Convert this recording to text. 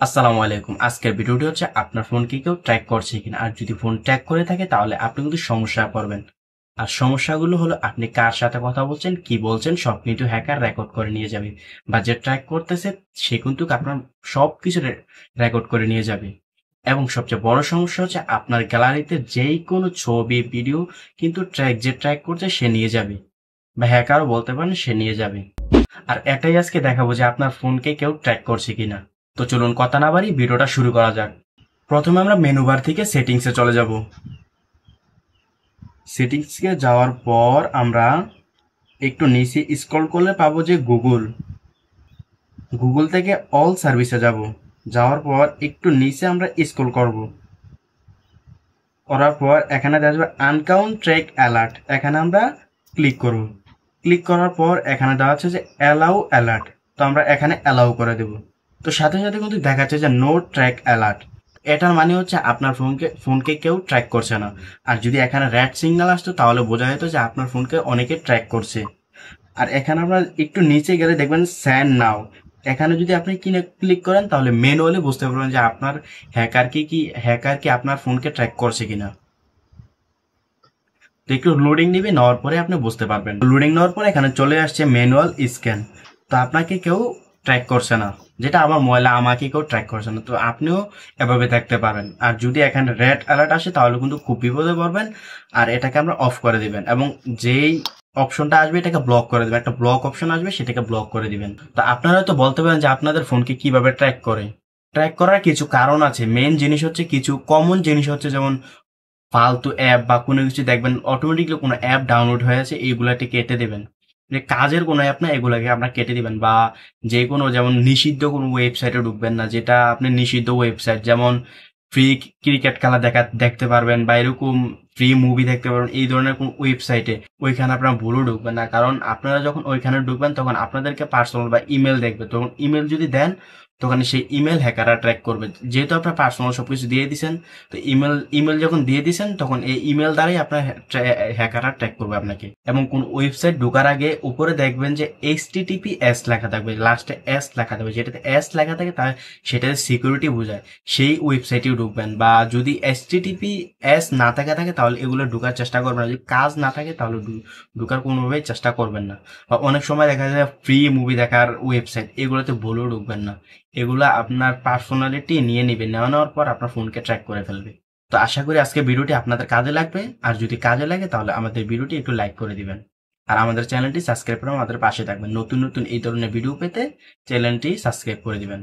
আসসালামু আলাইকুম। আজকের ভিডিওটি হচ্ছে আপনার ফোনকে কেউ ট্র্যাক করছে কিনা। আর যদি ফোন ট্র্যাক করে থাকে তাহলে আপনি কিন্তু সমস্যায় পড়বেন। আর সমস্যাগুলো হলো আপনি কার সাথে কথা বলছেন, কি বলছেন সব কিন্তু হ্যাকার রেকর্ড করে নিয়ে যাবে। বা যে ট্র্যাক করতেছে সে কিন্তু আপনার সবকিছু রেকর্ড করে নিয়ে যাবে। এবং সবচেয়ে বড় সমস্যা হচ্ছে আপনার গ্যালারিতে যেই কোনো ছবি, ভিডিও কিন্তু যে ট্র্যাক করছে সে নিয়ে যাবে। বা হ্যাকারও বলতে পারেন, সে নিয়ে যাবে। আর এটাই আজকে দেখাবো যে আপনার ফোনকে কেউ ট্র্যাক করছে কিনা। তো চলুন কথা না বাড়ি ভিডিওটা শুরু করা যাক। প্রথমে আমরা মেনু বার থেকে সেটিংসে চলে যাব। সেটিংসে যাওয়ার পর আমরা একটু নিচে স্ক্রল করলে পাবো যে গুগল। গুগল থেকে অল সার্ভিসে যাব। যাওয়ার পর একটু নিচে আমরা স্ক্রল করব। করার পর এখানে দেখা যাবে আনকাউন্ট ট্র্যাক অ্যালার্ট, এখানে আমরা ক্লিক করব। ক্লিক করার পর এখানে দেওয়া আছে যে অ্যালাউ অ্যালার্ট, তো আমরা এখানে অ্যালাউ করে দেব। তো সাথে সাথে কিন্তু দেখাচ্ছে যে নো ট্র্যাক অ্যালার্ট। এটার মানে হচ্ছে আপনার ফোনকে কেউ ট্র্যাক করছে না। আর যদি এখানে রেড সিগন্যাল আসতো তাহলে বোঝা যেত যে আপনার ফোনকে অনেকে ট্র্যাক করছে। আর এখানে আমরা একটু নিচে গেলে দেখবেন সেন্ড নাও, এখানে যদি আপনি কিনে ক্লিক করেন তাহলে ম্যানুয়ালি বুঝতে পারবেন যে আপনার হ্যাকার কি আপনার ফোনকে ট্র্যাক করছে কিনা। তো একটু লোডিং নিবে, নেওয়ার পরে আপনি বুঝতে পারবেন। লোডিং নেওয়ার পরে এখানে চলে আসছে ম্যানুয়াল স্ক্যান। তো আপনাকে কেউ ট্র্যাক করছে না, যেটা আমার মোবাইলে আমাকে কেউ ট্র্যাক করছে না। তো আপনিও এভাবে দেখতে পারেন। আর যদি এখানে রেড অ্যালার্ট আসে তাহলে কিন্তু খুব বিপদে পড়বেন। আর এটাকে আমরা অফ করে দিবেন এবং যেই অপশনটা আসবে এটাকে ব্লক করে দিবেন। একটা ব্লক অপশন আসবে, সেটাকে ব্লক করে দিবেন। তো আপনারা হয়তো বলতে পারেন যে আপনাদের ফোনকে কিভাবে ট্র্যাক করে। ট্র্যাক করার কিছু কারণ আছে। মেইন জিনিস হচ্ছে, কিছু কমন জিনিস হচ্ছে, যেমন ফালতু অ্যাপ বা কোনো কিছু দেখবেন অটোমেটিকলি কোনো অ্যাপ ডাউনলোড হয়ে আছে, এইগুলাকে কেটে দেবেন। যে কাজের কোনো অ্যাপ না, এগুলাকে আপনার কেটে দিবেন। বা যে কোনো, যেমন নিষিদ্ধ কোনো ওয়েবসাইটে ঢুকবেন না, যেটা আপনি নিষিদ্ধ ওয়েবসাইট, যেমন ফ্রি ক্রিকেট খেলা দেখতে পারবেন বা এরকম ফ্রি মুভি দেখতে পারবেন, এই ধরনের কোন ওয়েবসাইটে ওইখানে আপনারা ভুলও ঢুকবেন না। কারণ আপনারা যখন ওইখানে ঢুকবেন তখন আপনাদেরকে পার্সোনাল বা ইমেল দেখবে, তখন ইমেল যদি দেন তখন সেই ইমেল হ্যাকাররা ট্র্যাক করবে। যেহেতু আপনার পার্সোনাল সবকিছু দিয়ে দিচ্ছেন, তো ইমেল যখন দিয়ে দিচ্ছেন তখন এই ইমেল দ্বারাই আপনার হ্যাকাররা ট্র্যাক করবে আপনাকে। এবং কোন ওয়েবসাইট ঢোকার আগে উপরে দেখবেন যে HTTPS লেখা থাকবে, লাস্টে এস লেখা থাকবে। যেটাতে এস লেখা থাকে তার সেটাতে সিকিউরিটি বোঝায়, সেই ওয়েবসাইটেও ঢুকবেন। বা যদি HTTPS না থাকে তাহলে এগুলো ঢোকার চেষ্টা করবেন না। যদি কাজ না থাকে তাহলে ঢোকার কোনোভাবেই চেষ্টা করবেন না। বা অনেক সময় দেখা যায় ফ্রি মুভি দেখার ওয়েবসাইট, এগুলোতে ভুলেও ঢুকবেন না। এগুলা আপনার পার্সোনালিটি নিয়ে নিবে, নেওয়ার পর আপনার ফোনকে ট্র্যাক করে ফেলবে। তো আশা করি আজকে ভিডিওটি আপনাদের কাজে লাগবে। আর যদি কাজে লাগে তাহলে আমাদের ভিডিওটি একটু লাইক করে দিবেন। আর আমাদের চ্যানেলটি সাবস্ক্রাইব করে আমাদের পাশে থাকবেন। নতুন নতুন এই ধরনের ভিডিও পেতে চ্যানেলটি সাবস্ক্রাইব করে দিবেন।